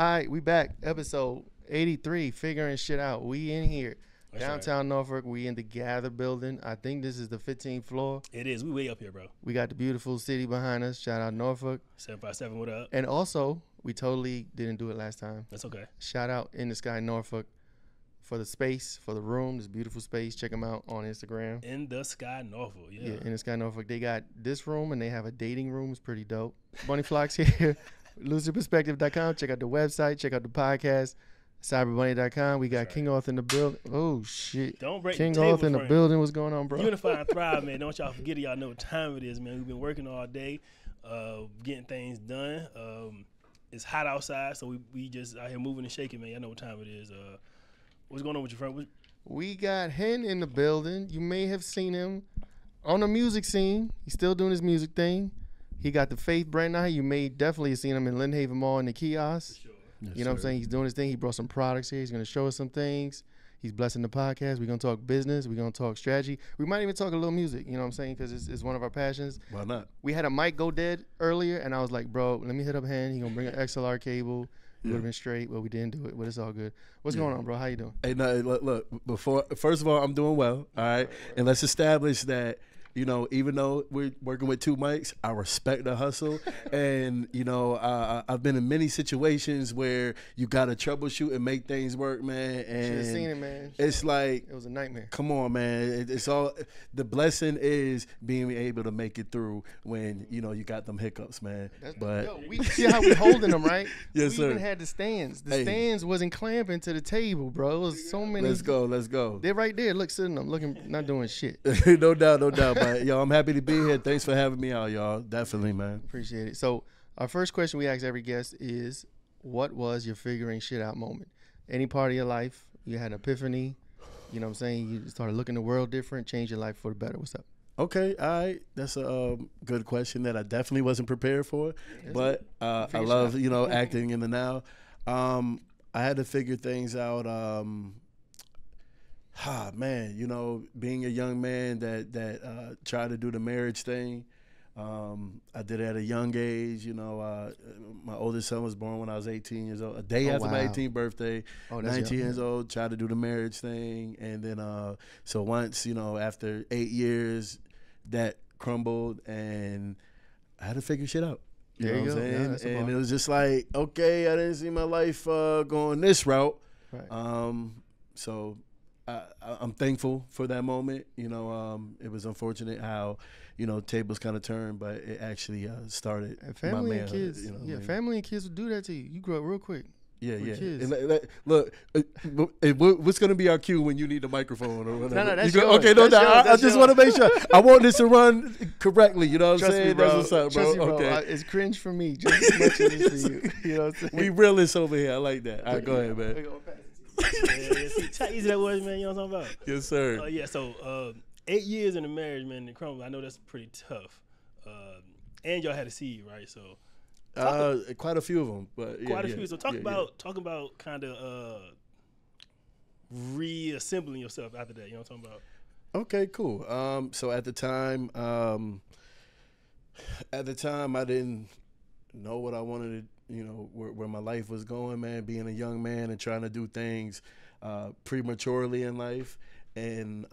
All right, we back. Episode 83, Figuring Shit Out. We in here. That's Downtown Norfolk. We in the Gather building. I think this is the 15th floor. It is. We way up here, bro. We got the beautiful city behind us. Shout out Norfolk. 757, what up? And also, we totally didn't do it last time. That's okay. Shout out IntheSkyNorfolk for the space, for the room, this beautiful space. Check them out on Instagram. IntheSkyNorfolk, yeah. IntheSkyNorfolk. They got this room and they have a dating room. It's pretty dope. Bunny Flocks here. LoserPerspective.com. Check out the website. Check out the podcast. CyberBunny.com. We got That's right. King Arthur in the building. Oh, shit. Don't break King the table Arthur in the frame. building. What's going on, bro? Unify and thrive, man. Don't y'all forget it. Y'all know what time it is, man. We've been working all day, getting things done. It's hot outside, so we just out here moving and shaking, man. Y'all know what time it is. What's going on with your friend? We got Hen in the building. You may have seen him on the music scene. He's still doing his music thing. He got the Faith brand now. You may definitely have seen him in Lynnhaven Mall in the kiosk. Sure. Yes, you know what I'm saying? He's doing his thing. He brought some products here. He's going to show us some things. He's blessing the podcast. We're going to talk business. We're going to talk strategy. We might even talk a little music, you know what I'm saying? Because it's one of our passions. Why not? We had a mic go dead earlier, and I was like, bro, let me hit up Hen. He's going to bring an XLR cable. It would have been straight, but we didn't do it. But it's all good. What's going on, bro? How you doing? Hey, no, look, first of all, I'm doing well, all right? And let's establish that, you know, even though we're working with two mics, I respect the hustle. And, you know, I've been in many situations where you got to troubleshoot and make things work, man. And Should have seen it, man. it's like, It was a nightmare. come on, man. It's all, the blessing is being able to make it through when, you know, you got them hiccups, man. But Yo, we see how we holding them, right? Yes, we sir. even had the stands. The Hey. stands wasn't clamping to the table, bro. It was so many. let's go. They're right there. Look, sitting them, looking, not doing shit. No doubt. But, yo, I'm happy to be here. Thanks for having me out, y'all. Definitely, man. Appreciate it. So our first question we ask every guest is, what was your figuring shit out moment? Any part of your life, you had an epiphany, you know what I'm saying? You started looking the world different, changed your life for the better. What's up? Okay, all right. That's a good question that I definitely wasn't prepared for. But I love, you know, acting in the now. I had to figure things out. Man, you know, being a young man that tried to do the marriage thing. I did it at a young age. You know, my oldest son was born when I was 18 years old. A day after my 18th birthday, 19 years old, tried to do the marriage thing. And then, so once, you know, after 8 years, that crumbled and I had to figure shit out. You know what I'm saying? Yeah, and it was just like, okay, I didn't see my life going this route. Right. So I'm thankful for that moment. You know, it was unfortunate how, you know, tables kind of turned, but it actually started And family my and manhood, kids, you know what I yeah, mean? family and kids will do that to you. You grow up real quick. Yeah. kids. And look, what's going to be our cue when you need a microphone or whatever? No, that's You yours. Okay, no, That's yours. I That's just yours. want to make sure. I want this to run correctly. You know what I'm Trust saying? me, bro. That's what's up, bro. Trust me, bro. Okay. It's cringe for me just as much as it's for you. You know what I'm saying? We realist over here. I like that. All right, go ahead, man. See how easy that was, man. You know what I'm talking about? Yes, sir. Yeah, so 8 years in the marriage, man, and crumble. I know that's pretty tough. And y'all had a seed, right? So Quite a few of them, but yeah, quite a yeah, few. So talk yeah, about kind of reassembling yourself after that. You know what I'm talking about? Okay, cool. So at the time, I didn't know what I wanted to, you know, where my life was going, man. Being a young man and trying to do things prematurely in life, and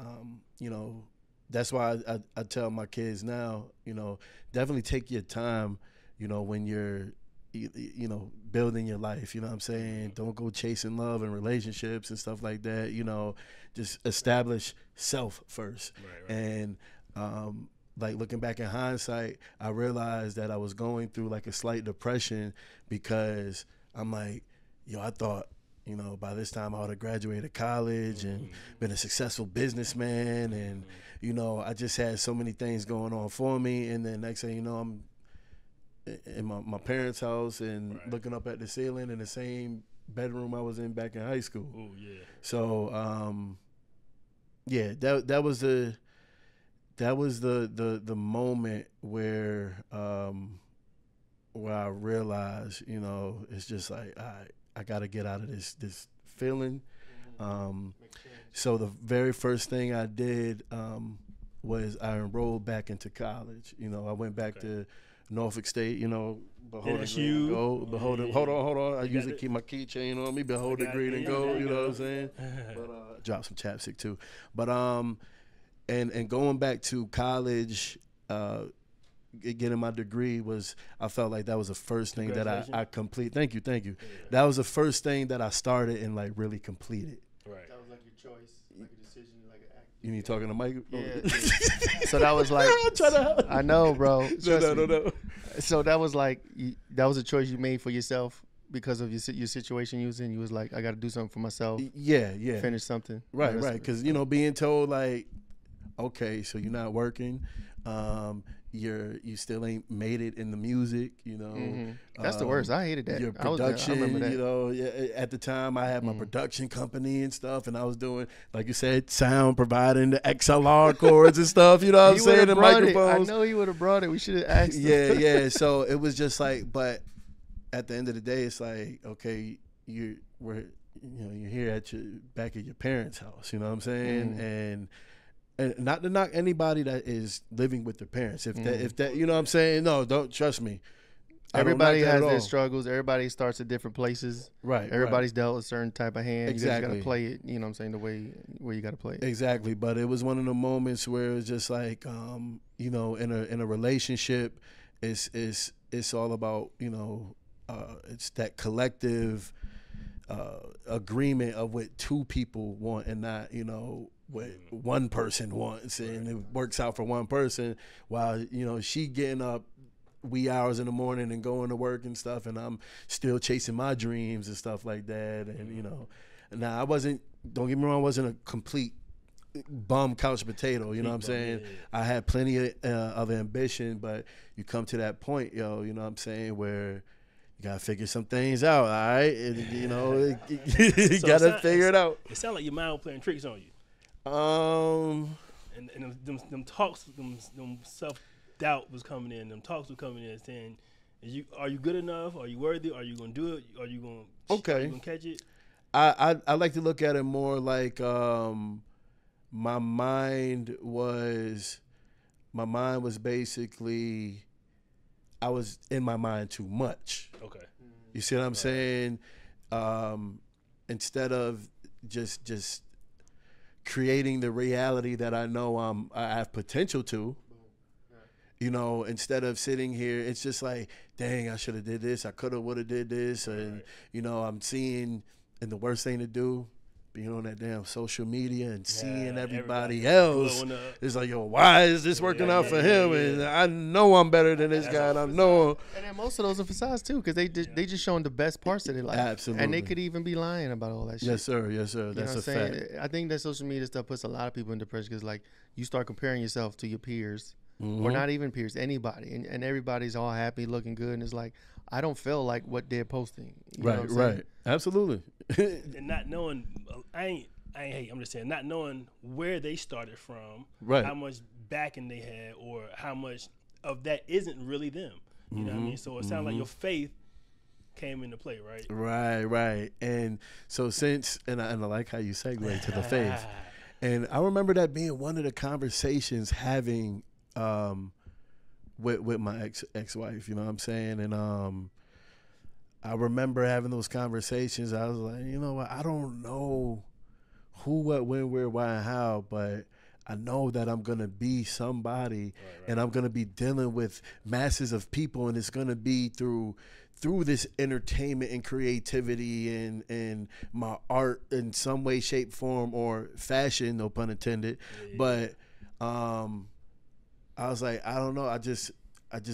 you know, that's why I tell my kids now, you know, definitely take your time, you know, when you're, you know, building your life, you know what I'm saying? Don't go chasing love and relationships and stuff like that, you know, just establish self first. Right. And like looking back in hindsight, I realized that I was going through like a slight depression because I'm like, yo, I thought, you know, by this time I would have graduated college and been a successful businessman. And, you know, I just had so many things going on for me. And then next thing you know, I'm in my parents' house and looking up at the ceiling in the same bedroom I was in back in high school. Oh, yeah. So, yeah, that was the moment where I realized, you know, it's just like, I got to get out of this feeling. So the very first thing I did was I enrolled back into college. You know, I went back to Norfolk State, you know, behold the NSU. green and gold. Behold, Yeah. hold on. I You usually got it. keep my keychain on me. Behold the got green it. and Yeah, there gold. you You know go. what I'm saying? But drop some chapstick too. But and going back to college, getting my degree I felt like that was the first thing that I complete. Thank you. Yeah. That was the first thing that I started and like really completed. Right. That was like your choice, like a decision, like an act. You need talking to Mike? Yeah. So that was like, I know, bro. No. So that was like, that was a choice you made for yourself because of your situation you was in. You was like, I got to do something for myself. Yeah. Finish something. Right. Because being told like, okay, so you're not working, you still ain't made it in the music, you know. Mm-hmm. That's the worst. I hated that. Your production, I remember that. you know. At the time, I had my production company and stuff, and I was doing, like you said, sound, providing the XLR cords and stuff. You know what I'm saying? The microphones. I know he would have brought it. We should have asked him. Yeah. So it was just like, but at the end of the day, it's like, okay, you're here back at your parents' house. You know what I'm saying? And not to knock anybody that is living with their parents. If that, you know what I'm saying? No, don't trust me. Everybody has their struggles. Everybody starts at different places. Right. Everybody's dealt a certain type of hand. Exactly. You just got to play it, you know what I'm saying, the way where you got to play it. Exactly. But it was one of the moments where it was just like, you know, in a relationship, it's all about, you know, it's that collective agreement of what two people want and not, you know, what one person wants, and it works out for one person while, you know, she getting up wee hours in the morning and going to work and stuff, and I'm still chasing my dreams and stuff like that. And, you know, now don't get me wrong, I wasn't a complete bum couch potato, you know what I'm saying? I had plenty of ambition, but you come to that point, you know what I'm saying, where you gotta figure some things out, all right? And, you know, you gotta figure it out. It sounds like your mind was playing tricks on you. And them talks, them self-doubt was coming in. Them talks were coming in saying, are you good enough? Are you worthy? Are you going to do it? Are you going to catch it? I like to look at it more like my mind was basically, I was in my mind too much. Okay. You see what I'm saying? Instead of just creating the reality that I know I have potential to, you know, instead of sitting here, it's just like, dang, I should have did this. I could have, would have did this. And, you know, I'm seeing, and the worst thing to do, being on that damn social media and seeing everybody else. It's like, yo, why is this working out for him? And I know I'm better than this guy. And I know. And then most of those are facades too, because they just showing the best parts of their life. Absolutely. And they could even be lying about all that shit. Yes, sir. Yes, sir. That's a fact. I think that social media stuff puts a lot of people in depression because, like, you start comparing yourself to your peers, or not even peers, anybody, and everybody's all happy, looking good, and it's like, I don't feel like what they're posting. You know what I'm saying? Absolutely. And not knowing, I ain't hate. I'm just saying, not knowing where they started from, how much backing they had, or how much of that isn't really them. You know what I mean? So it sounds like your faith came into play, right? Right. And so and I like how you segue to the faith. And I remember that being one of the conversations having with my ex-wife, you know what I'm saying? And I remember having those conversations. I was like, you know what? I don't know who, what, when, where, why, and how, but I know that I'm going to be somebody, and I'm going to be dealing with masses of people, and it's going to be through this entertainment and creativity and my art in some way, shape, form, or fashion, no pun intended. But I was like, I don't know. I just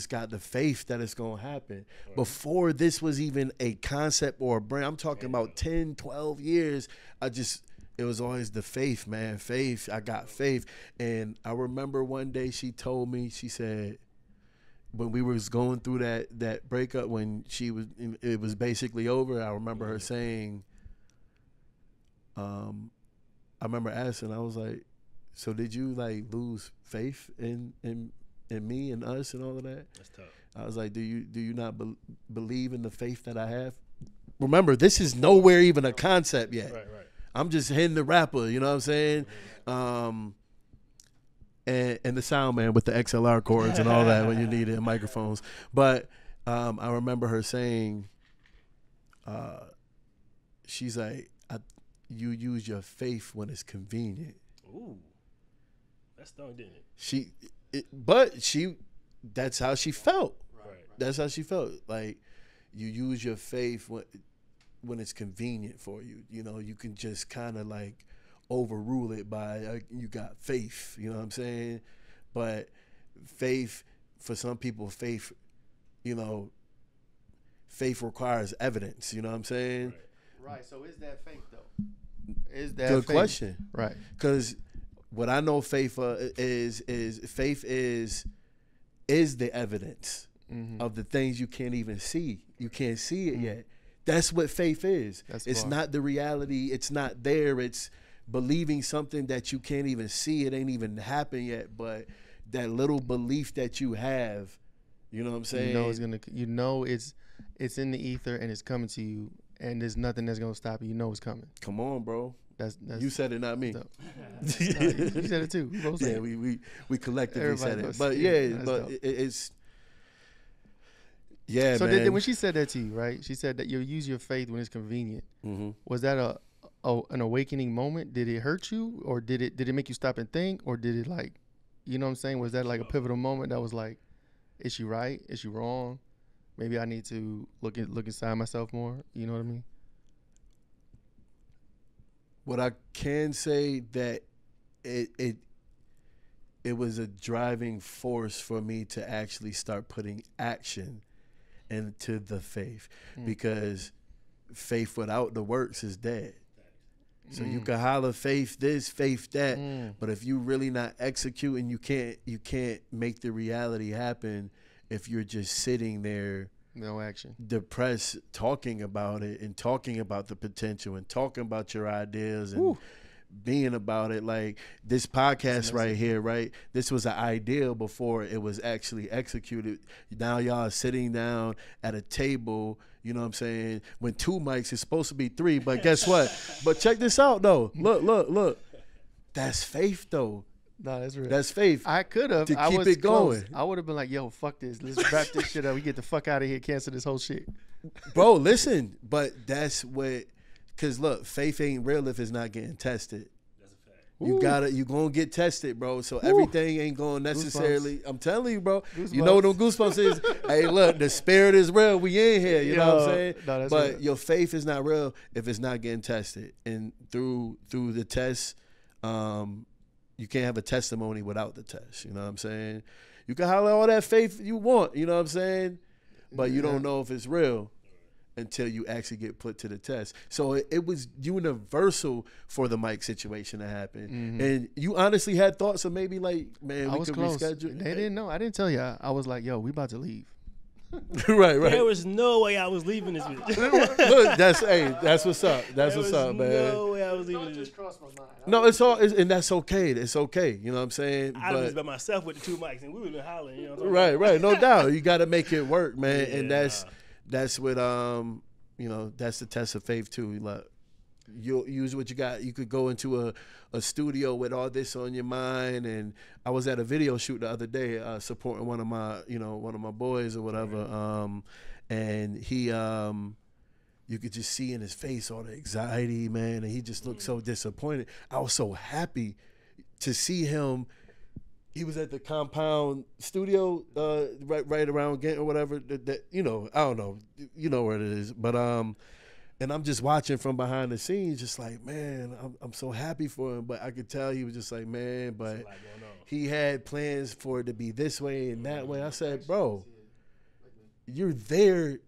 got the faith that it's going to happen. Before this was even a concept or a brand, I'm talking about 10, 12 years, it was always the faith, man. Faith. I got faith. And I remember one day she told me, she said, when we was going through that breakup, when it was basically over, I remember her saying, I remember asking, I was like, so did you like lose faith in me and us and all of that? That's tough. I was like, do you not believe in the faith that I have? Remember, this is nowhere even a concept yet. Right. I'm just hitting the rapper, you know what I'm saying? and the sound man with the XLR cords and all that when you need it, and microphones. But I remember her saying, she's like, you use your faith when it's convenient. Ooh, that stung, didn't it? That's how she felt. Right. That's how she felt. Like, you use your faith when it's convenient for you. You know, you can just kind of like overrule it by you got faith. You know what I'm saying? But faith, for some people, faith requires evidence. You know what I'm saying? Right. So is that faith though? Is that good faith? question? Right. Because what I know faith is faith is the evidence of the things you can't even see. You can't see it yet. That's what faith is. It's not the reality. It's not there. It's believing something that you can't even see. It ain't even happened yet. But that little belief that you have, you know what I'm saying? You know it's in the ether and it's coming to you, and there's nothing that's gonna stop it. You know it's coming. Come on, bro. That's you said it, not me. No, you said it too. We both said it. We collectively Everybody said it. But it's yeah, so man. when she said that to you, right? She said that you use your faith when it's convenient. Mm-hmm. Was that an awakening moment? Did it hurt you, or did it make you stop and think, or did it like, you know what I'm saying? Was that like a pivotal moment that was like, is she right? Is she wrong? Maybe I need to look inside myself more. You know what I mean? What I can say that it was a driving force for me to actually start putting action into the faith, because faith without the works is dead. So you can holler faith this, faith that, but if you really not executing, you can't make the reality happen if you're just sitting there, no action, depressed, talking about it and talking about the potential and talking about your ideas and being about it. Like this podcast right here, right? This was an idea before it was actually executed. Now y'all are sitting down at a table, you know what I'm saying? When 2 mics is supposed to be 3, but guess what? But check this out though. Look. That's faith though. No, that's real. That's faith. I could have. To keep it going. I would have been like, yo, fuck this. Let's wrap this shit up. We get the fuck out of here. Cancel this whole shit. Bro, listen. But that's what, because look, faith ain't real if it's not getting tested. That's a fact. You gonna get tested, bro. So everything ain't going necessarily. Goosebumps. I'm telling you, bro. Goosebumps. You know what them goosebumps is? Hey, look, the spirit is real. We in here. You know what I'm saying? No, that's but real. your faith is not real if it's not getting tested. And through the test, you can't have a testimony without the test. You know what I'm saying? You can holler all that faith you want. You know what I'm saying? But you don't know if it's real until you actually get put to the test. So it was universal for the mic situation to happen. And you honestly had thoughts of maybe like, man, we could reschedule. They didn't know. I didn't tell you. I was like, yo, we about to leave. right. There was no way I was leaving this bitch. Look, that's what's up. That's what's up, man. No way I was leaving this. crossed my mind. No, it's all, and that's okay. It's okay. You know what I'm saying? I was by myself with the 2 mics, and we were hollering. You know what I'm talking Right. No doubt. You got to make it work, man. Yeah, and that's what that's the test of faith too. Like, you'll use what you got. You could go into a studio with all this on your mind. And I was at a video shoot the other day, supporting one of my boys or whatever. And he, you could just see in his face all the anxiety, man. And he just looked so disappointed. I was so happy to see him. He was at the compound studio, right around Ghent or whatever. That I don't know, you know where it is. But and I'm just watching from behind the scenes, just like, man, I'm so happy for him. But I could tell he was just like, man, but he had plans for it to be this way and that way. I said, bro, you're there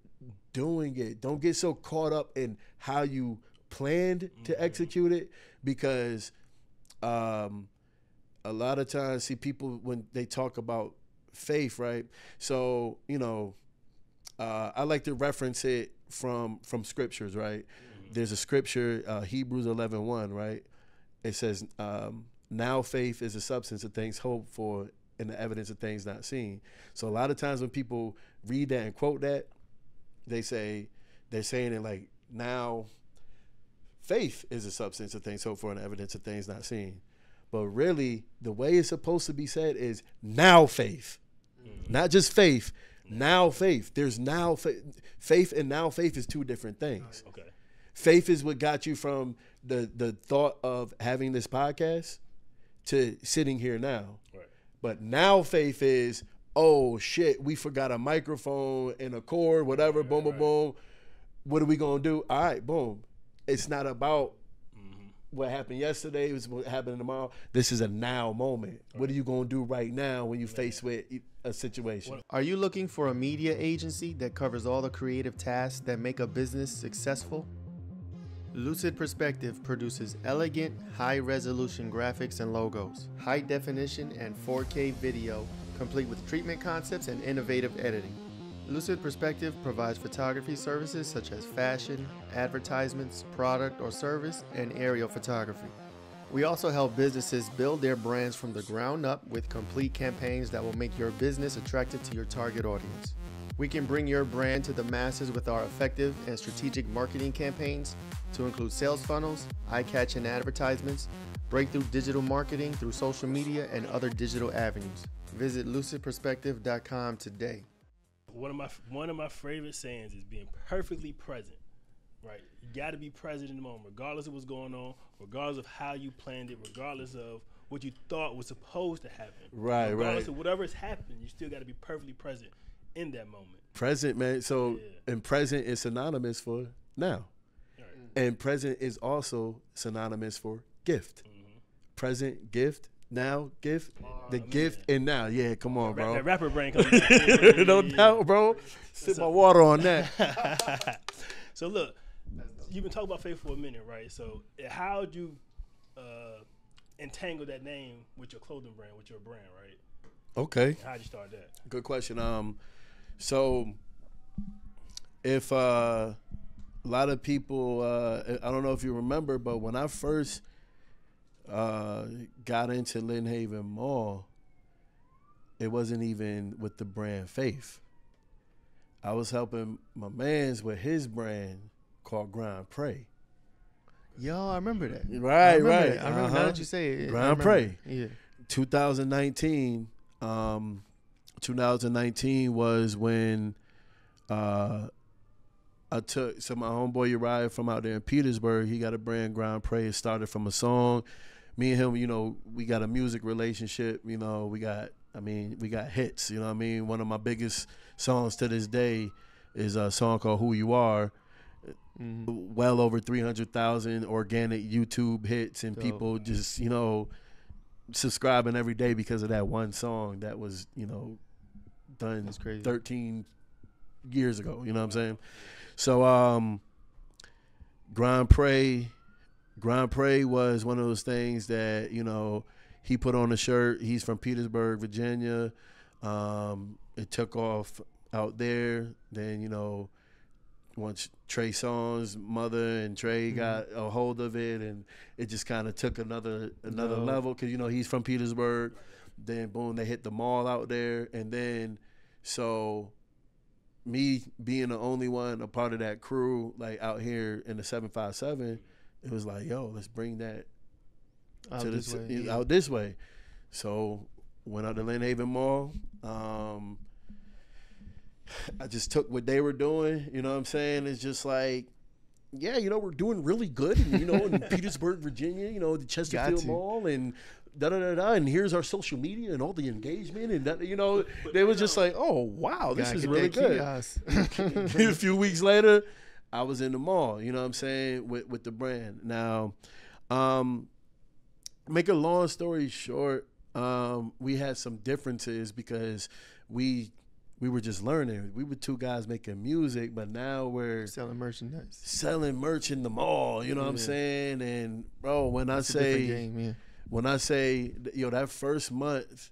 doing it. Don't get so caught up in how you planned to execute it, because a lot of times, see, people when they talk about faith, right? So, I like to reference it from scriptures, right? There's a scripture, Hebrews 11:1, right? It says, now faith is the substance of things hoped for and the evidence of things not seen. So a lot of times when people read that and quote that, they're saying it like, now faith is the substance of things hoped for and the evidence of things not seen. But really, the way it's supposed to be said is now faith. Not just faith, now faith. There's now faith. Faith and now faith is two different things. Okay. Faith is what got you from the thought of having this podcast to sitting here now. Right. But now faith is, oh shit, we forgot a microphone and a cord, whatever, boom, boom, boom. What are we gonna do? All right, boom. It's not about what happened yesterday, it's what happened tomorrow. This is a now moment. What are you gonna do right now when you face with a situation? Are you looking for a media agency that covers all the creative tasks that make a business successful? Lucid Perspective produces elegant, high-resolution graphics and logos, high-definition and 4K video, complete with treatment concepts and innovative editing. Lucid Perspective provides photography services such as fashion, advertisements, product or service, and aerial photography. We also help businesses build their brands from the ground up with complete campaigns that will make your business attractive to your target audience. We can bring your brand to the masses with our effective and strategic marketing campaigns to include sales funnels, eye-catching advertisements, breakthrough digital marketing through social media, and other digital avenues. Visit lucidperspective.com today. One of my favorite sayings is being perfectly present. Right, you got to be present in the moment, regardless of what's going on, regardless of how you planned it, regardless of what you thought was supposed to happen. Right, regardless of whatever's happening, you still got to be perfectly present in that moment. Present, man. So, and present is synonymous for now. Right. And present is also synonymous for gift. Present, gift, now, gift. The gift and now. Yeah, come on, bro. That rapper brain comes in. No doubt, bro. Sip my water on that. So, look, you've been talking about faith for a minute, right? So, how'd you entangle that name with your clothing brand, with your brand, right? Okay. How'd you start that? Good question. So if a lot of people, I don't know if you remember, but when I first got into Lynnhaven Mall, it wasn't even with the brand Faith. I was helping my mans with his brand called Grind Pray. Yo, I remember that. Right. I remember now that you say it. Grind Pray. Yeah. 2019 was when I took, so my homeboy Uriah from out there in Petersburg, he got a brand, Grind Pray. It started from a song. Me and him, you know, we got a music relationship, you know, we got hits, you know what I mean? One of my biggest songs to this day is a song called Who You Are. Well over 300,000 organic YouTube hits, and people just, you know, subscribing every day because of that one song that was, you know, done 13 years ago, you know what I'm saying? So Grind Pray was one of those things that, you know, he put on a shirt. He's from Petersburg, Virginia. It took off out there. Then, you know, once Trey Songz's mother and Trey got a hold of it, and it just kind of took another level, because, you know, he's from Petersburg. Then boom, they hit the mall out there, and then so me being the only one a part of that crew, like out here in the 757, it was like, yo, let's bring that out this way. So went out to Lynnhaven Mall. I just took what they were doing, you know what I'm saying? It's just like, yeah, you know, we're doing really good, and, you know, in Petersburg, Virginia, you know, the Chesterfield Mall, and da-da-da-da, and here's our social media and all the engagement, and that, you know, they was just like, oh, wow, this is really good. A few weeks later, I was in the mall, you know what I'm saying, with the brand. Now, make a long story short, we had some differences because we were just learning. We were two guys making music, but now we're selling merchandise, selling merch in the mall. You know what I'm saying? And bro, when I say, yo, that first month,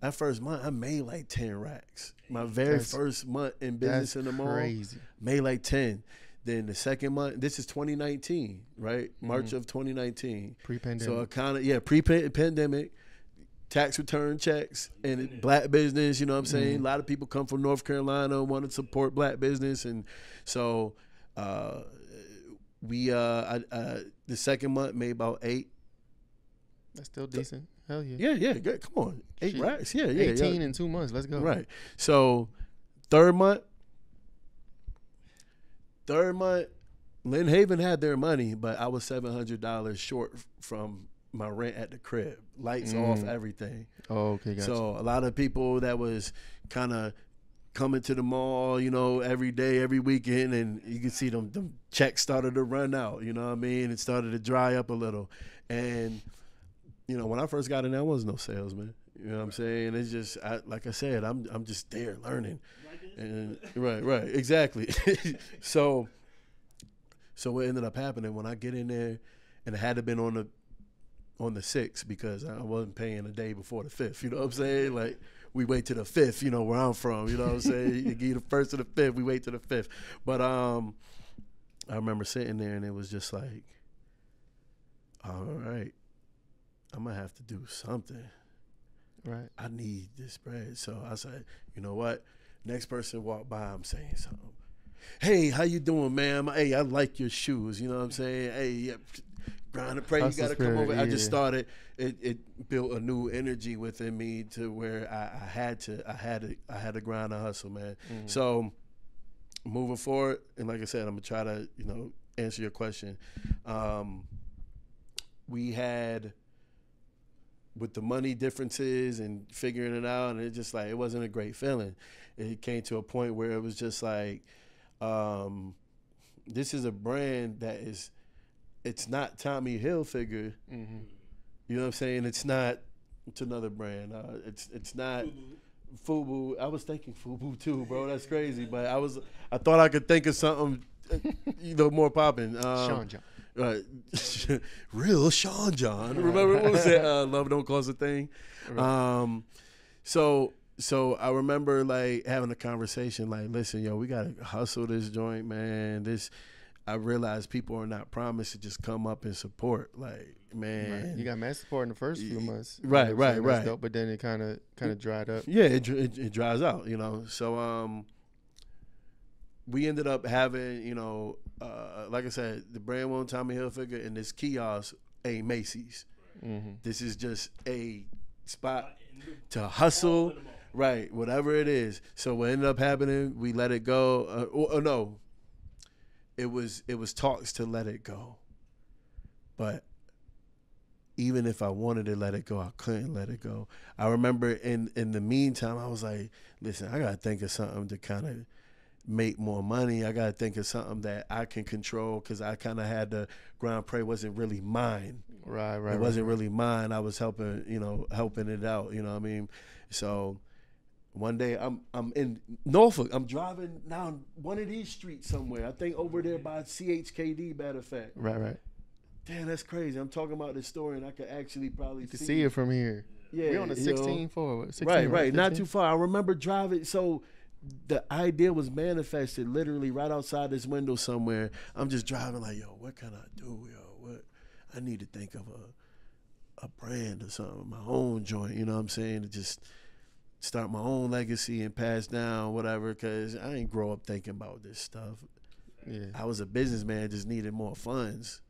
I made like 10 racks. My very first month in business in the mall, crazy. Made like 10. Then the second month, this is 2019, right? March of 2019. Pre-pandemic. So kind of, pre-pandemic. Tax return checks and black business, you know what I'm saying? A lot of people come from North Carolina, want to support black business, and so the second month made about 8, That's still decent. Hell yeah. Yeah, good. Come on. 8 Shit. racks. Yeah. 18 in 2 months. Let's go. Right. So, third month, Lynnhaven had their money, but I was $700 short from my rent at the crib. Lights off, everything. Oh, okay, gotcha. So a lot of people that was kind of coming to the mall, you know, every day, every weekend, and you can see them checks started to run out, you know what I mean? It started to dry up a little. And, you know, when I first got in, there was no salesman. You know what I'm saying? It's just, like I said, I'm just there learning. And right, exactly. So what ended up happening when I get in there, and it had to been on the 6th because I wasn't paying a day before the 5th. You know what I'm saying? Like, we wait to the 5th, you know, where I'm from. You know what I'm saying? You give you the 1st or the 5th, we wait to the 5th. But I remember sitting there, and it was just like, all right, I'm going to have to do something. Right. I need this bread. So I said, you know what? Next person walked by, I'm saying something. Hey, how you doing, ma'am? Hey, I like your shoes. You know what I'm saying? Hey, yeah, grind and pray. You got to come over. Yeah. I just started. It built a new energy within me to where I had to grind and hustle, man. Mm-hmm. So moving forward, and like I said, I'm gonna try to answer your question. We had, with the money differences and figuring it out, and it just like, it wasn't a great feeling. It came to a point where it was just like, this is a brand that it's not Tommy Hilfiger. Mm-hmm. You know what I'm saying? It's another brand. It's not FUBU. I was thinking FUBU too, bro. That's crazy. But I thought I could think of something, more popping. Sean John. Real Sean John. Remember what was that? Love Don't Cause a Thing. Right. So I remember like having a conversation like, listen, yo, we gotta hustle this joint, man. I realized people are not promised to just come up and support. Like, man, right. You got mad support in the first few months, right. Dope, but then it kind of dried up. Yeah, it dries out, So we ended up having, like I said, the brand one Tommy Hilfiger and this kiosk, a Macy's. Mm-hmm. This is just a spot to hustle, right? Whatever it is. So what ended up happening, we let it go. No. It was talks to let it go, but even if I wanted to let it go, I couldn't let it go. I remember in the meantime, I was like, listen, I gotta think of something to kind of make more money. I gotta think of something that I can control, because I kind of had the Grand Prix wasn't really mine. Right. It wasn't really mine. I was helping it out. You know what I mean? So one day I'm in Norfolk. I'm driving down one of these streets somewhere. I think over there by CHKD, matter of fact. Right. Damn, that's crazy. I'm talking about this story, and I could actually probably see it from here. Yeah, we're on the 16 forward. Right. Not too far. I remember driving. So the idea was manifested literally right outside this window somewhere. I'm just driving like, yo, what can I do, yo? What I need to think of a brand or something, my own joint. You know what I'm saying? To just start my own legacy and pass down whatever, because I ain't grow up thinking about this stuff. Yeah, I was a businessman, just needed more funds.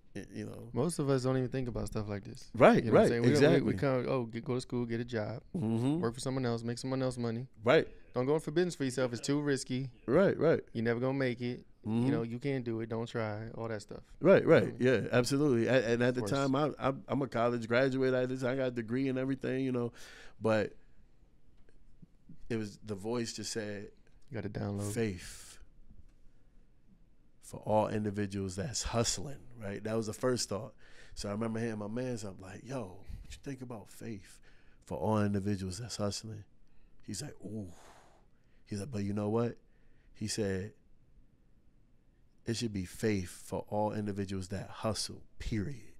Most of us don't even think about stuff like this. Right, you know right, exactly. We kind of go to school, get a job, work for someone else, make someone else money. Right. Don't go for business for yourself. It's too risky. Right. You're never gonna make it. You can't do it. Don't try. All that stuff. Right. Yeah, absolutely. And at the time, I'm a college graduate. I got a degree and everything. But it was the voice just said, you got to download faith for all individuals that's hustling. Right. That was the first thought. So I remember hearing my man's. I'm like, yo, what you think about faith for all individuals that's hustling? He's like, ooh. He's like, but you know what? He said, it should be faith for all individuals that hustle, period.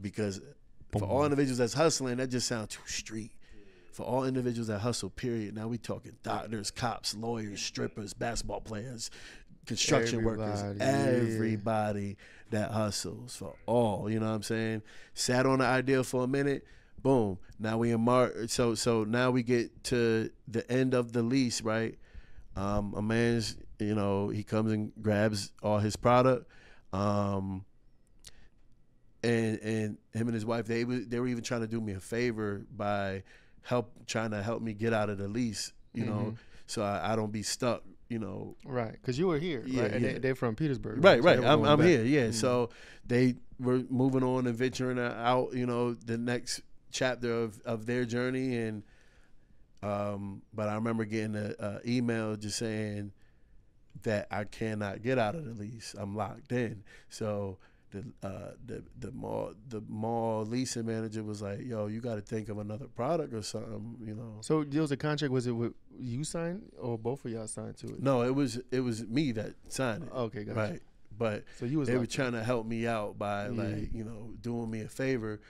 Because for all individuals that's hustling, that just sounds too street. For all individuals that hustle, period. Now we talking doctors, cops, lawyers, strippers, basketball players, construction workers, everybody that hustles, for all. You know what I'm saying? Sat on the idea for a minute. Boom. Now we in March. So now we get to the end of the lease, right? A man's, he comes and grabs all his product. and him and his wife, they were even trying to do me a favor by trying to help me get out of the lease, you know, so I don't be stuck, you know. Right, because you were here, Yeah, right? And yeah. they're from Petersburg. Right. So they were I'm going back. here, yeah. So they were moving on and venturing out, you know, the next chapter of their journey, and but I remember getting a email just saying that I cannot get out of the lease. I'm locked in. So the mall leasing manager was like, "Yo, you got to think of another product or something," you know. So there was a contract. Was it with you signed or both of y'all signed to it? No, it was me that signed it. Okay, gotcha. Right, but So you was they were locked in. trying to help me out by like, you know, doing me a favor,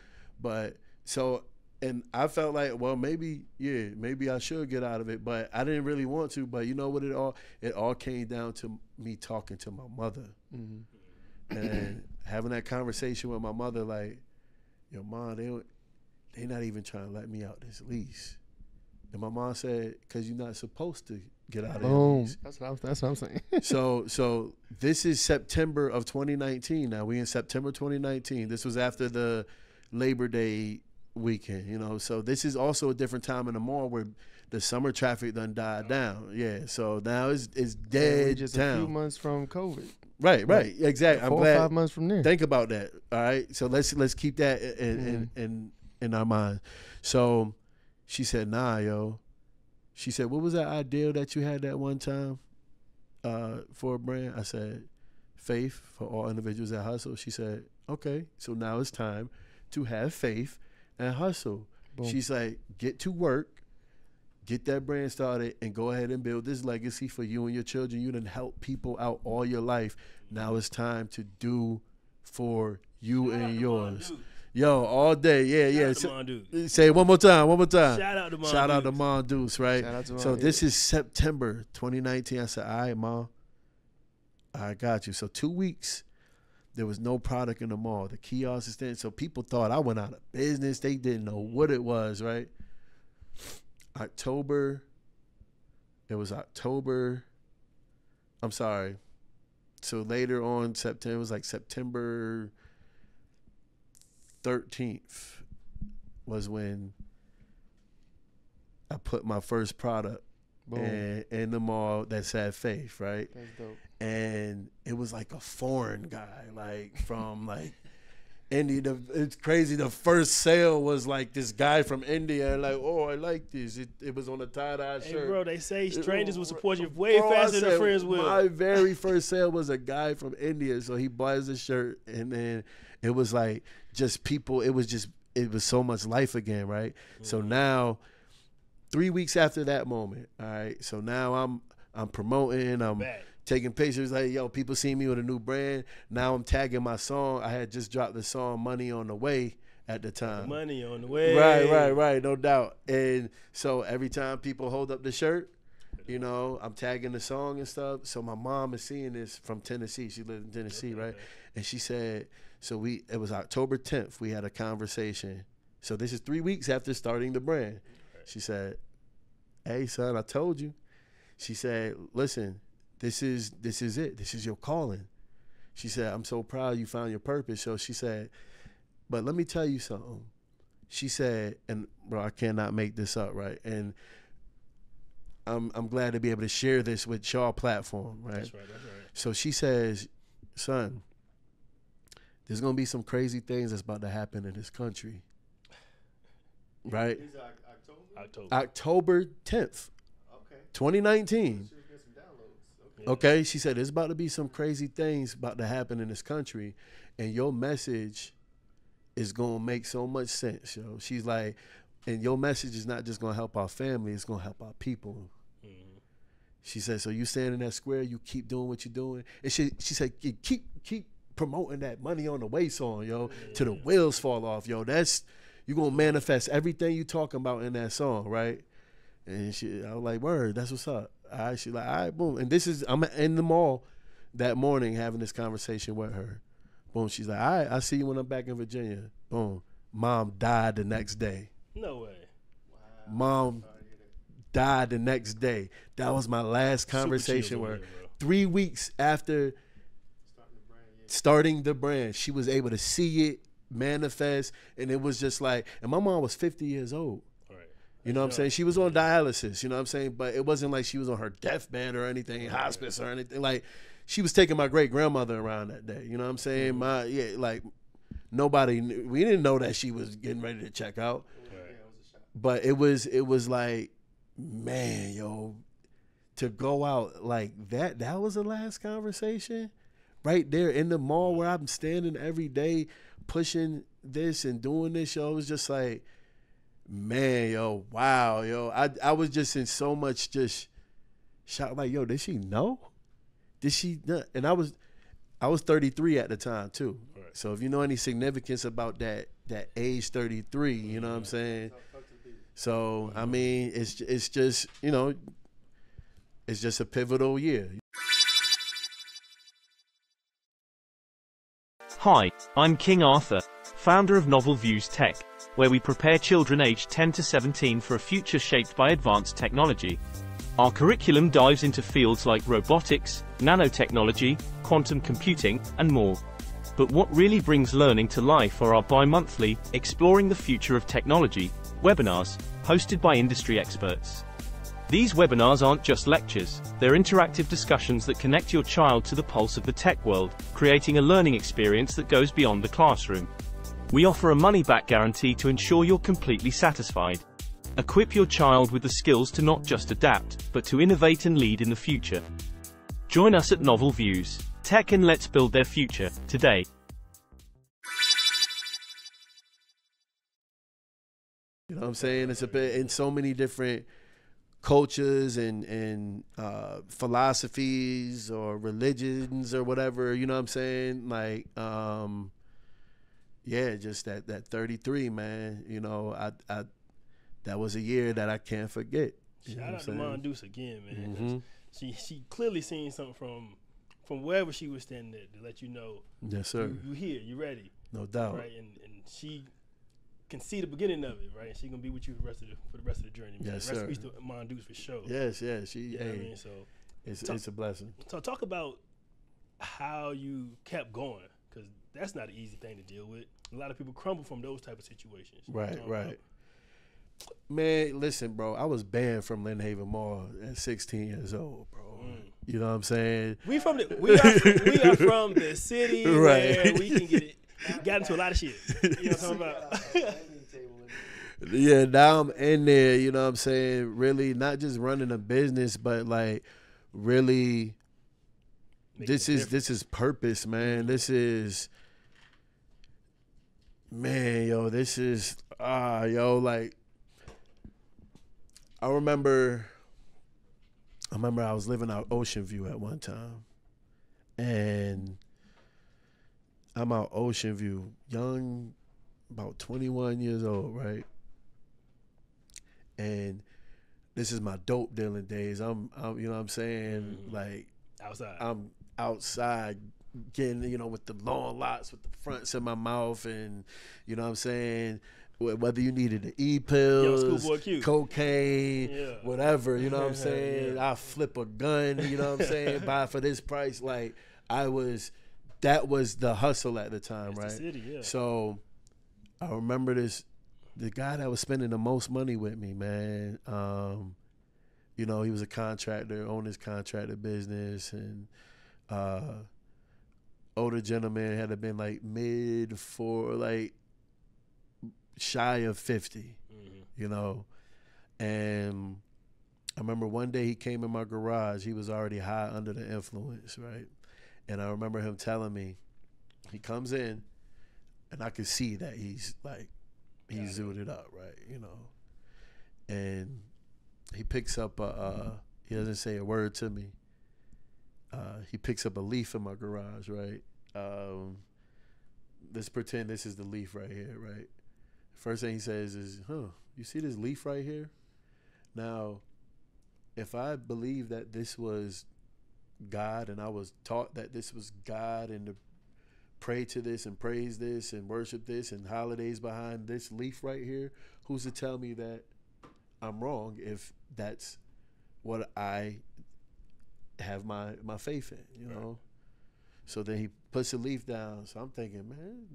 but so. And I felt like, well, maybe I should get out of it, but I didn't really want to. But you know what? It all came down to me talking to my mother and having that conversation with my mother, like, yo, Mom, they not even trying to let me out this lease. And my mom said, because you're not supposed to get out of the lease. That's what I'm saying. So this is September of 2019. Now we in September 2019. This was after the Labor Day weekend, you know. So this is also a different time in the mall where the summer traffic done died down. Yeah. So now it's dead just down. a few months from COVID. Right. Exactly. I'm 4 glad. or 5 months from there. Think about that. All right. So let's keep that in our mind. So she said, "Nah, yo." She said, "What was that ideal that you had that one time for a brand?" I said, "Faith for all individuals that hustle." She said, "Okay, so now it's time to have faith and hustle." Boom. She's like, "Get to work, get that brand started, and go ahead and build this legacy for you and your children. You done help people out all your life. Now it's time to do for you and yours." Yo, all day, yeah. Say it one more time. Shout out to Mon Shout out to Dukes. Mon Deuce, right? Shout out to So Mon this is September 2019. I said, "All right, Mom, I got you." So 2 weeks, there was no product in the mall. The kiosk is there. So people thought I went out of business. They didn't know what it was, right? I'm sorry. So later on, September, it was like September 13th was when I put my first product in the mall that said Faith, right? That's dope. And it was like a foreign guy, like from like India. It's crazy. The first sale was like this guy from India, and like, "Oh, I like this." It was on a tie-dye Hey, shirt. bro, they say strangers will support you way Bro, I faster than said, friends will. My very first sale was a guy from India, so he buys the shirt, and then it was like just people. It was so much life again, right? So now, 3 weeks after that moment, all right. So now I'm promoting. I'm taking pictures. Like, yo, people see me with a new brand. Now I'm tagging my song. I had just dropped the song "Money on the Way" at the time. Money on the way. Right, no doubt. And so every time people hold up the shirt, you know, I'm tagging the song and stuff. So my mom is seeing this from Tennessee. She lives in Tennessee, right? And she said, it was October 10th. We had a conversation. So this is 3 weeks after starting the brand. She said, "Hey, son, I told you." She said, "Listen, this is it. This is your calling." She said, "I'm so proud you found your purpose." So she said, "But let me tell you something." She said, and bro, I cannot make this up, right? And I'm glad to be able to share this with y'all platform, right? That's right. So she says, "Son, there's gonna be some crazy things that's about to happen in this country." Right? October 10th, 2019. Okay, she said, "There's about to be some crazy things about to happen in this country, and your message is gonna make so much sense, yo." She's like, "And your message is not just gonna help our family; it's gonna help our people." She said, "So you stand in that square, you keep doing what you're doing." And she said, "You keep promoting that Money on the Way song, yo, till the wheels fall off, yo. You gonna manifest everything you talking about in that song, right?" And I was like, "Word, that's what's up." All right, she like, "All right, boom." And I'm in the mall that morning having this conversation with her. Boom, she's like, "All right, I'll see you when I'm back in Virginia." Boom. Mom died the next day. No way. Wow. Mom died the next day. That was my last conversation with her. 3 weeks after starting the brand, she was able to see it manifest, and it was just like, and my mom was 50 years old. Right. You know what I'm saying? She was on dialysis, you know what I'm saying? But it wasn't like she was on her deathbed or anything, hospice or anything. Like, she was taking my great-grandmother around that day, you know what I'm saying? Nobody knew. We didn't know that she was getting ready to check out. Right. But it was like, man, yo, to go out like that was the last conversation right there in the mall where I'm standing every day pushing this and doing this, yo. It was just like, man, yo, wow, yo. I was just in so much just shock, like, yo, did she know? Did she not? And I was 33 at the time too. Right. So if you know any significance about that age 33, you know what I'm saying? So I mean, it's just, you know, it's just a pivotal year. Hi, I'm King Arthur, founder of NovalViews Tech, where we prepare children aged 10 to 17 for a future shaped by advanced technology. Our curriculum dives into fields like robotics, nanotechnology, quantum computing, and more. But what really brings learning to life are our bi-monthly, Exploring the Future of Technology, webinars, hosted by industry experts. These webinars aren't just lectures, they're interactive discussions that connect your child to the pulse of the tech world, creating a learning experience that goes beyond the classroom. We offer a money-back guarantee to ensure you're completely satisfied. Equip your child with the skills to not just adapt, but to innovate and lead in the future. Join us at NovalViews Tech and let's build their future, today. You know what I'm saying? It's a bit in so many different cultures and philosophies or religions or whatever, you know what I'm saying? Like, yeah, just that 33, man, you know, I that was a year that I can't forget. Shout out to Mondoose again, man. Mm-hmm. She clearly seen something from wherever she was standing at to let you know. Yes, sir. You here, you ready. No doubt. Right, and she can see the beginning of it, right? And she gonna be with you for the rest of the journey. Man. Yes, sir. Rest to Mondoose for sure. Yes. She. You know what I mean? So it's a blessing. So talk about how you kept going, because that's not an easy thing to deal with. A lot of people crumble from those type of situations. Right. Man, listen, bro. I was banned from Lynnhaven Mall at 16 years old, bro. You know what I'm saying? We are from the city, right, where we can get it. Got into a lot of shit. You know what I'm talking about? Yeah, now I'm in there, you know what I'm saying? Really, not just running a business, but like really this is purpose, man. This is, man, yo, this is like I remember I was living out Ocean View at one time, and I'm out Ocean View, young, about 21 years old, right? And this is my dope dealing days. I'm you know what I'm saying? Like outside. I'm outside getting, you know, with the long locks, with the fronts in my mouth, and you know what I'm saying? Whether you needed the E-pills, cocaine, whatever, you know what I'm saying? I flip a gun, you know what I'm saying? Buy for this price. Like that was the hustle at the time, right? The city, yeah. So I remember the guy that was spending the most money with me, man, you know, he was a contractor, owned his contractor business, and older gentleman, had to been like shy of 50, you know. And I remember one day he came in my garage. He was already high under the influence, right? And I remember him telling me, he comes in, and I could see that he's zooted up, right, you know. And he picks up he doesn't say a word to me. He picks up a leaf in my garage, right? Let's pretend this is the leaf right here, right? First thing he says is, you see this leaf right here? Now, if I believe that this was God, and I was taught that this was God, and to pray to this and praise this and worship this and holidays behind this leaf right here, who's to tell me that I'm wrong if that's what I have my faith in, you know? So then he puts the leaf down. So I'm thinking, man,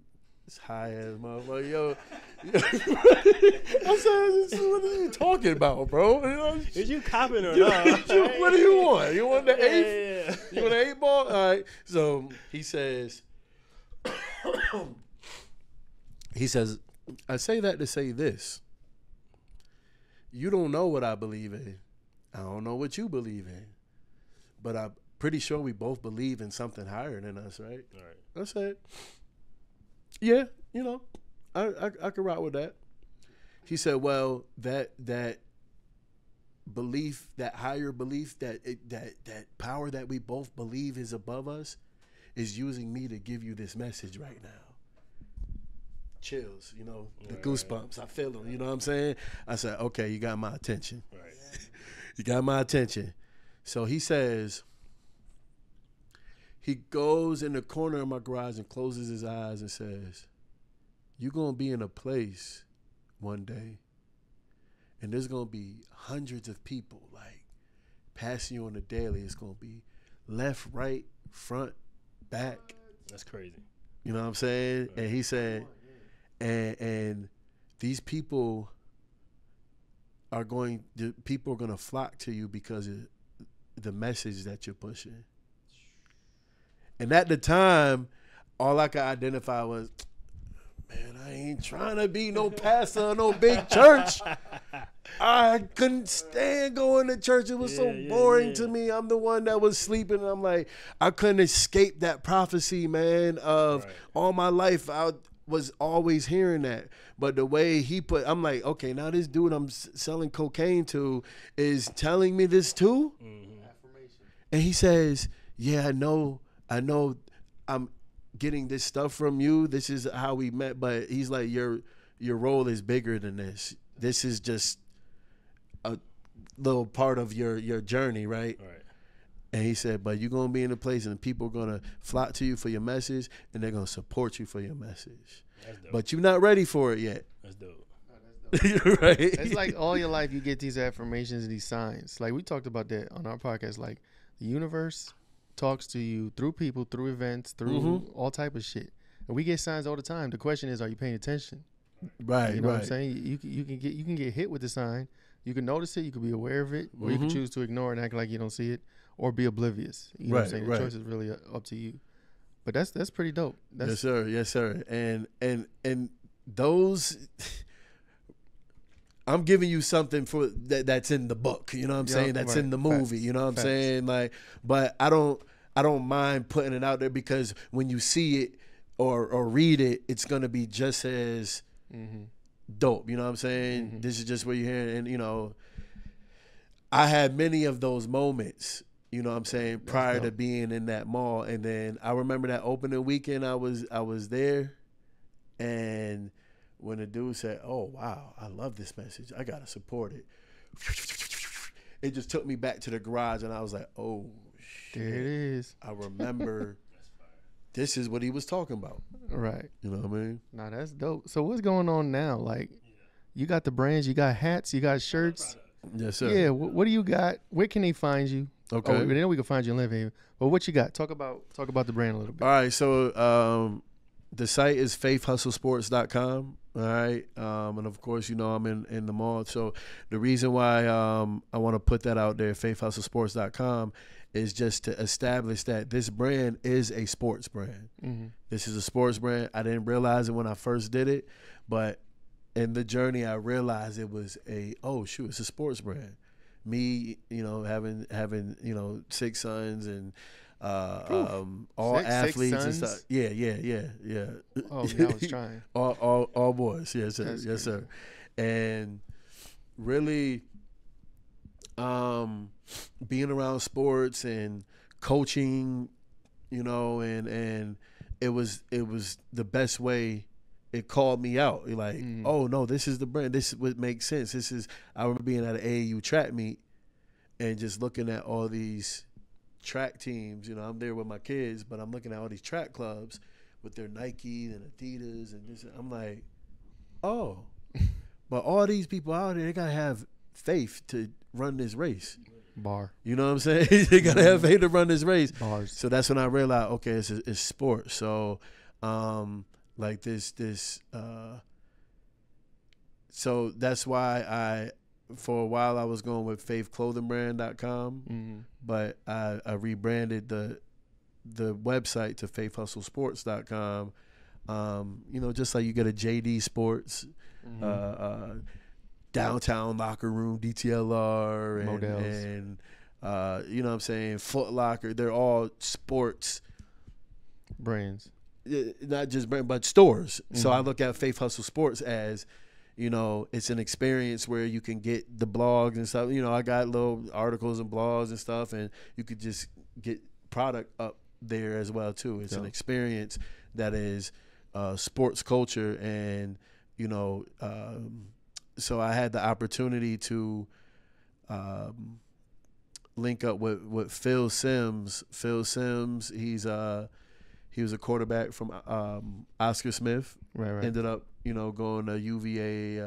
It's high ass motherfucker, yo. I said, what are you talking about, bro? You know, Is you copping or not? what do you want? You want the eighth? Yeah. You want the 8 ball? All right. So he says, I say that to say this. You don't know what I believe in. I don't know what you believe in. But I'm pretty sure we both believe in something higher than us, right? All right. I said, yeah, you know, I could rock with that. He said, well, that belief, that higher belief, that power that we both believe is above us is using me to give you this message right now. Chills, you know, the goosebumps. I feel them, you know what I'm saying? I said, okay, you got my attention. Right. You got my attention. So he says, he goes in the corner of my garage and closes his eyes and says, you're going to be in a place one day and there's going to be hundreds of people like passing you on the daily. It's going to be left, right, front, back. That's crazy. You know what I'm saying? And he said, and these people are going to flock to you because of the message that you're pushing. And at the time, all I could identify was, man, I ain't trying to be no pastor or no big church. I couldn't stand going to church. It was so boring to me. I'm the one that was sleeping. And I'm like, I couldn't escape that prophecy, man, of all my life. I was always hearing that. But the way he put, I'm like, okay, now this dude I'm selling cocaine to is telling me this too? Mm-hmm. Affirmation. And he says, yeah, I know I'm getting this stuff from you. This is how we met. But he's like, your role is bigger than this. This is just a little part of your journey, right? Right. And he said, but you're going to be in a place and people are going to flock to you for your message and they're going to support you for your message. That's dope. But you're not ready for it yet. That's dope. Right? It's like all your life you get these affirmations and these signs. Like we talked about that on our podcast. Like the universe talks to you through people, through events, through all type of shit. And we get signs all the time. The question is, are you paying attention? Right, you know what I'm saying? You can get hit with the sign. You can notice it. You can be aware of it, or you can choose to ignore it and act like you don't see it, or be oblivious. You know what I'm saying? The choice is really up to you. But that's pretty dope. Yes, sir. Yes, sir. And those, I'm giving you something for that's in the book. You know what I'm saying? That's in the movie. You know what I'm saying? Like, but I don't mind putting it out there because when you see it or read it, it's gonna be just as dope. You know what I'm saying? This is just what you're hearing. And you know, I had many of those moments. You know what I'm saying? Prior to being in that mall. And then I remember that opening weekend I was there. And when the dude said, oh, wow, I love this message. I got to support it. It just took me back to the garage. And I was like, oh, shit. There it is. I remember this is what he was talking about. Right. You know what I mean? Nah, that's dope. So what's going on now? Like, you got the brands, you got hats, you got shirts. Yes, sir. Yeah, what do you got? Where can they find you? Okay. Oh, we know we can find you in Lynnhaven, but what you got? Talk about the brand a little bit. All right, so the site is faithhustlesports.com. All right, and of course, you know I'm in the mall. So the reason why I want to put that out there, faithhustlesports.com, is just to establish that this brand is a sports brand. This is a sports brand. I didn't realize it when I first did it, but in the journey, I realized it was it's a sports brand. Me, you know, having 6 sons and all athletes and stuff. Yeah. Oh, yeah, I was trying. all boys. Yes, sir. That's yes, sir. And really, being around sports and coaching, you know, and it was the best way. It called me out. Like, oh no, this is the brand. This would make sense. I remember being at an AAU track meet and just looking at all these track teams. You know, I'm there with my kids, but I'm looking at all these track clubs with their Nike and Adidas and this. I'm like, oh, but all these people out there, they gotta have faith to run this race. Bar. You know what I'm saying? They gotta have faith to run this race. Bars. So that's when I realized, okay, it's sport. So Like this. So that's why for a while I was going with faithclothingbrand.com, but I rebranded the website to faithhustlesports.com. You know, just like you get a JD Sports, downtown locker room, DTLR, and Models. and you know what I'm saying, Foot Locker. They're all sports brands, not just brand, but stores. So I look at Faith Hustle Sports as, you know, it's an experience where you can get the blogs and stuff. You know, I got little articles and blogs and stuff, and you could just get product up there as well too. It's an experience that is sports culture, and you know, so I had the opportunity to link up with Phil Simms. Phil Simms, he was a quarterback from Oscar Smith. Right. Ended up, you know, going to UVA.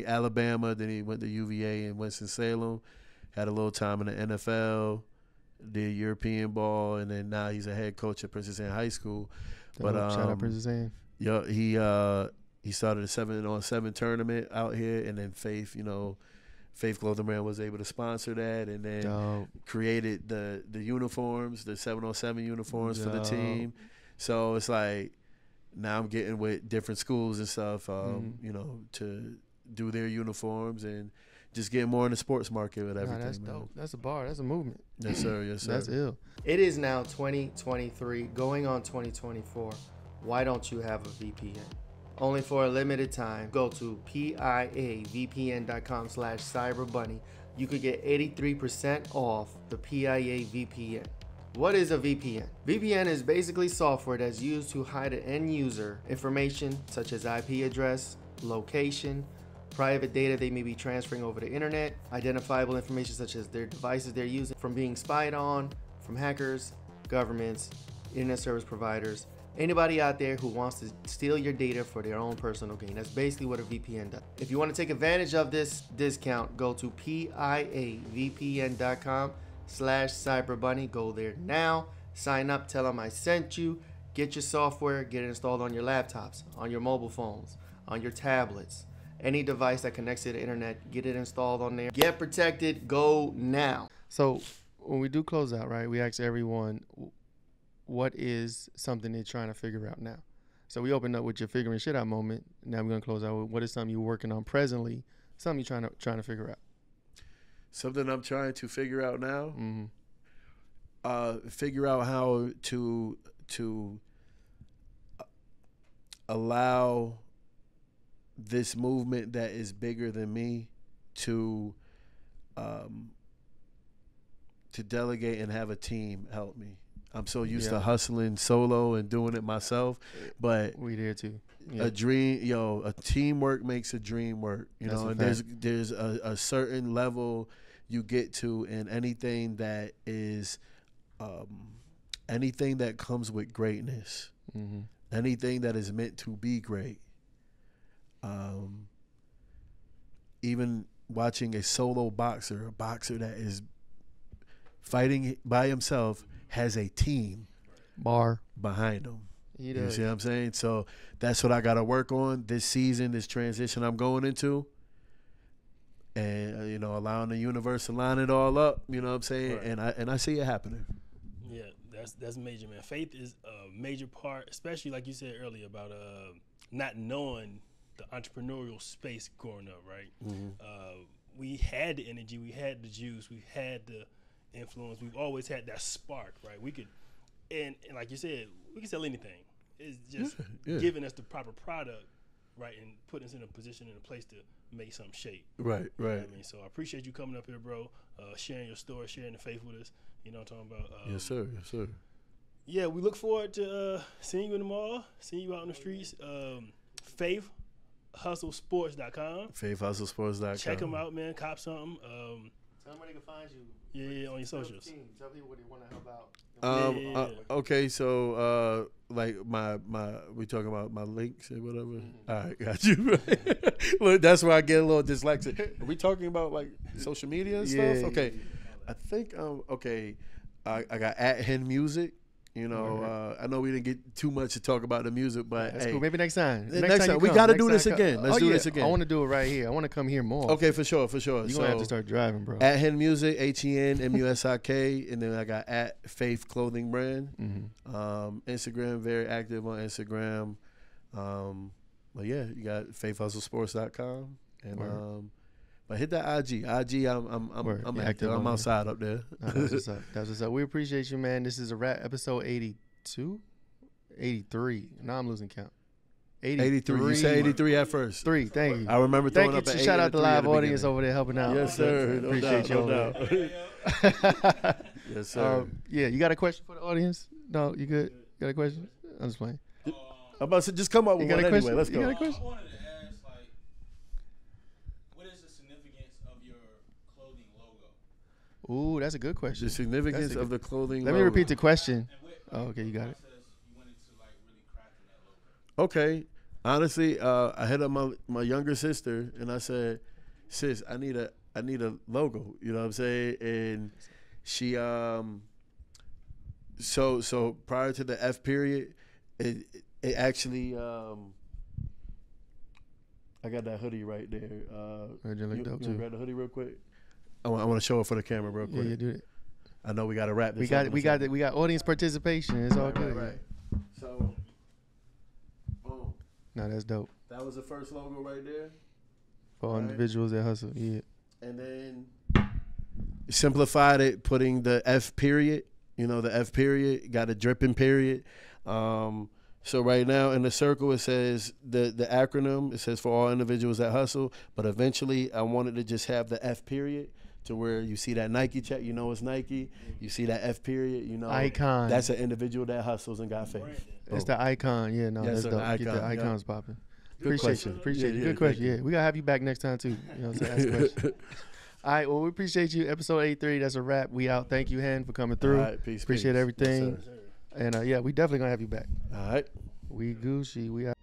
Alabama. Then he went to UVA in Winston-Salem. Had a little time in the NFL. Did European ball, and then now he's a head coach at Princess Anne High School. But shout out Princess Anne. Yeah, he started a 7-on-7 tournament out here, and then Faith Clothing Brand was able to sponsor that, and then created the uniforms, the 7-on-7 uniforms for the team. So it's like now I'm getting with different schools and stuff, you know, to do their uniforms and just get more in the sports market with everything. That's dope. That's a bar. That's a movement. Yes, sir. Yes, sir. That's ill. It is now 2023, going on 2024. Why don't you have a VPN? Only for a limited time. Go to piavpn.com/cyberbunny. You could get 83% off the PIA VPN. What is a VPN? VPN is basically software that's used to hide an end user information such as IP address, location, private data they may be transferring over the internet, identifiable information such as their devices they're using from being spied on, from hackers, governments, internet service providers, anybody out there who wants to steal your data for their own personal gain. That's basically what a VPN does. If you want to take advantage of this discount, go to piavpn.com/cyberbunny. Go there now, sign up, tell them I sent you, get your software, get it installed on your laptops, on your mobile phones, on your tablets, any device that connects to the internet, get it installed on there. Get protected, go now. So when we do close out, right, we ask everyone, what is something they're trying to figure out now? So we opened up with your figuring shit out moment. Now we're gonna close out with what is something you're working on presently, something you're trying to figure out. Something I'm trying to figure out now. Figure out how to allow this movement that is bigger than me to delegate and have a team help me. I'm so used to hustling solo and doing it myself, but we there too. A teamwork makes a dream work. You know, and there's a certain level you get to in anything that is anything that comes with greatness, anything that is meant to be great. Even watching a solo boxer, a boxer that is fighting by himself, has a team behind him. You see what I'm saying? So that's what I got to work on this season, this transition I'm going into. And, you know, allowing the universe to line it all up, you know what I'm saying? Right. And I see it happening. Yeah, that's major, man. Faith is a major part, especially like you said earlier about not knowing the entrepreneurial space growing up, right? We had the energy, we had the juice, we had the influence, we've always had that spark, right? We could, and like you said, we can sell anything. It's just giving us the proper product, right, and putting us in a position, in a place to make something shake. Right. You know what I mean? So I appreciate you coming up here, bro, sharing your story, sharing the faith with us. You know what I'm talking about? Yes, sir. Yeah, we look forward to seeing you in the mall, seeing you out in the streets. FaithHustleSports.com. FaithHustleSports.com. Check them out, man. Cop something. Tell them where they can find you. Yeah, on your socials. Tell people what they want to help out. Okay, so like we talking about my links and whatever. All right, got you. Look, that's where I get a little dyslexic. Are we talking about like social media and stuff? Okay, I think okay. I got at Hen Musik You know, I know we didn't get too much to talk about the music, but That's hey, cool. Maybe next time. next time you we come. got to Next do this time I come. again. Let's do this again. I want to do it right here. I want to come here more. Okay, for sure. You're gonna have to start driving, bro. At Hen Musik, HenMusik, and then I got at Faith Clothing Brand. Instagram, very active on Instagram. But yeah, you got faithhustlesports.com and but hit that IG. I'm active. I'm outside up there. That's what's up. That's what's up. We appreciate you, man. This is a wrap. Episode 82, 83. Now I'm losing count. 83. You said 83 at first. 3. Thank you. I remember throwing up Thank an you. Shout out the 83 at live the audience beginning. over there helping out. Yes, sir. No Appreciate you. doubt. Yes, sir. Yeah, you got a question for the audience? No, you good? You got a question? I'm just playing. I'm about to just come up with You got one a anyway. question? Let's You got go. a question? I wanted to ask, like, what is the significance of your clothing logo? Ooh, that's a good question. The significance of the clothing. Let me logo. repeat the question. And what, Oh, okay, you got it. process you went into, like, really crafting that logo? Okay. Honestly, I hit up my younger sister and I said, "Sis, I need a logo." You know what I'm saying? And she so prior to the F period, it actually I got that hoodie right there. You look dope, you too. grab the hoodie real quick. I want to show it for the camera real quick. Yeah, do it. I know we got to wrap this. We got audience participation. It's all good. Right. So, boom. No, that's dope. That was the first logo right there. For all Right. individuals that hustle. Yeah. And then simplified it, putting the F period. You know, the F period, got a dripping period. So right now in the circle, it says the acronym, it says for all individuals that hustle. But eventually I wanted to just have the F period to where you see that Nike check, you know it's Nike. You see that F period, you know. Icon. That's an individual that hustles and got faith. It's the icon. Yeah, no, Yes, that's sir, dope. the Get the icon, yeah. icons popping. Good Appreciate question. you. Appreciate Yeah, you. yeah, Good question. thank you. Yeah, we got to have you back next time, too. You know what I'm saying? Ask questions. All right, well, we appreciate you. Episode 83, that's a wrap. We out. Thank you, Hen, for coming through. All right, peace, Appreciate peace. everything. Yes, sir. And, yeah, we definitely going to have you back. All right. We Gucci. We out.